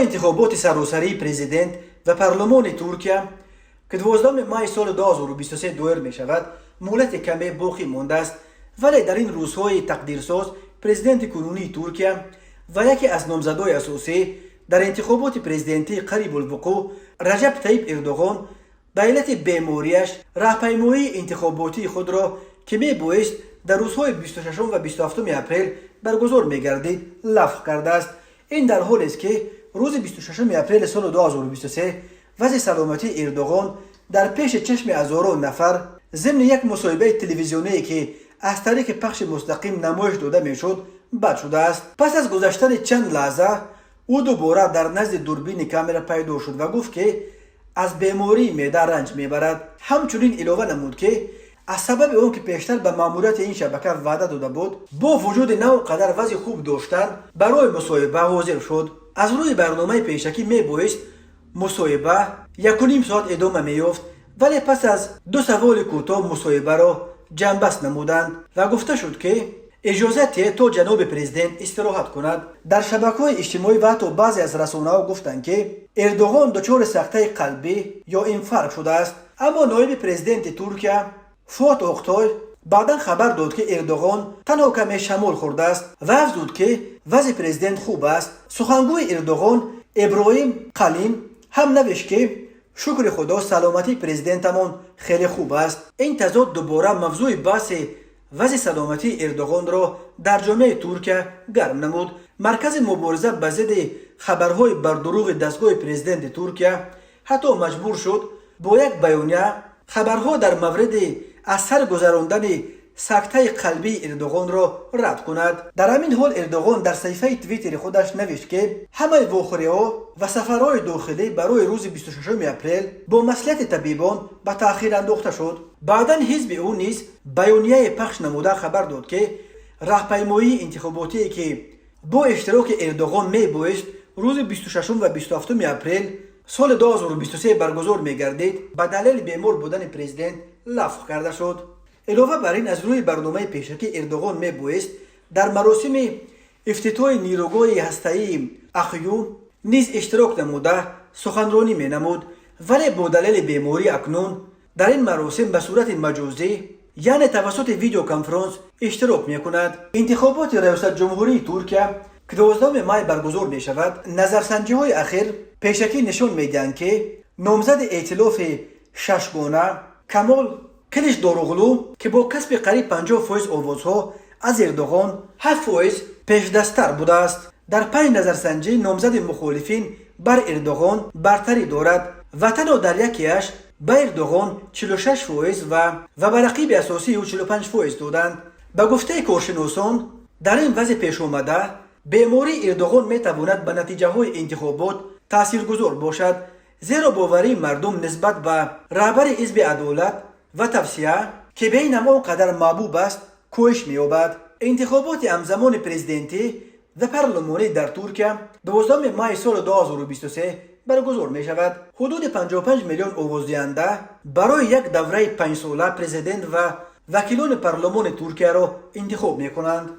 انتخابات سراسری پرزیدنت و پارلمان ترکیه که 12 ماه سال 2023 دایر می شود مهلت کمی باقی مانده است، ولی در این روزهای تقدیرساز پرزیدنت کنونی ترکیه و یکی از نامزدهای اساسی در انتخابات پرزیدنتی قریب الوقوع رجب طیب اردوغان به علت بیماریش راهپیمایی انتخاباتی خود را که می بایست در روزهای 26 و 27 اپریل برگزار می گردید لغو کرده است. این در حالی است که روز 26 اپریل سال 2023 وضع سلامتی اردوغان در پیش چشم هزاران نفر ضمن یک مصاحبه تلویزیونی که از طریق پخش مستقیم نمایش داده میشد بد شده است. پس از گذشتن چند لحظه او دوباره در نزد دوربین کامera پیدا شد و گفت که از بیماری معده رنج میبرد. همچنین علاوه نمود که از سبب اون که پیشتر به ماموریت این شبکه وعده داده بود با وجود نوع قدر وضع خوب داشتن برای مصاحبه حاضر شد. از روی برنامه پیشکی میبایست مصاحبه 1.5 ساعت ادامه می‌یافت، ولی پس از 2 سوال کوتاه مصاحبه را جنبست نمودند و گفته شد که اجازه دهید تا جناب پرزیدنت استراحت کند. در شبکه‌های اجتماعی و حتی بعضی از رسانه‌ها گفتند که اردوغان دچار سکته قلبی یا انفارکت شده است، اما نایب پرزیدنت ترکیه فوات اوکتای بعدا خبر داد که اردوغان تنها کمی شمال خورده است و افزود که وضع پرزیدنت خوب است. سخنگوی اردوغان ابراهیم قلین هم نوشت که شکر خدا سلامتی پرزیدنتمان خیلی خوب است. این تضاد دوباره موضوع بحث وضع سلامتی اردوغان را در جامعه ترکیه گرم نمود. مرکز مبارزه به ضد خبرهای بر دروغ دستگاه پرزیدنت ترکیه حتی مجبور شد با یک بیانیه خبرها در مورد از سر گذراندن سکته قلبی اردوغان را رد کند. در همین حال اردوغان در صفحه توییتر خودش نوشت که همه واخوری‌ها و سفرهای داخلی برای روز 26 اپریل با مصلحت طبیبان به تأخیر انداخته شد. بعدا حزب او نیز بیانیه پخش نموده خبر داد که راهپیمایی انتخاباتی که با اشتراک اردوغان میبایست روز 26 و 27 اپریل سال 2023 برگزار میگردید به دلیل بیمار بودن پرزیدنت لغو کرده شد. علاوه بر این از روی برنامه پیشکی اردوغان میبایست در مراسم افتتاح نیروگاه هسته‌ای اخیو نیز اشتراک نموده سخنرانی مینمود، ولی با دلیل بیماری اکنون در این مراسم به صورت مجازی یعنی توسط ویدیو کنفرانس اشتراک میکند. انتخابات ریاست جمهوری ترکیه که 12 ماه برگزار می شود نظرسنجی های اخیر پیشکی نشان میدهند که نامزد ائتلاف ششگانه کمال کلیچداروغلو که با کسب قریب 50% آوازها از اردوغان 7% پیش دستتر بوده است. در 5 نظرسنجی نامزد مخالفین بر اردوغان برتری دارد و تنها در یکیش به اردوغان 46% و به رقیب اساسی او 45% دادند. به گفته کارشناسان در این وضع پیش آمده بیماری اردوغان می تواند به نتیجه های انتخابات تاثیرگذار باشد، زیرا باوری مردم نسبت به رهبر حزب عدالت و توسعه که به این هم قدر محبوب است کاهش می‌یابد. انتخابات همزمان پرزیدنتی و پارلمانی در ترکیه 12 ماه سال 2023 برگزار می شود. حدود 55 میلیون آوازدهنده برای یک دوره 5 ساله پرزیدنت و وکیلان پارلمان ترکیه را انتخاب می کنند.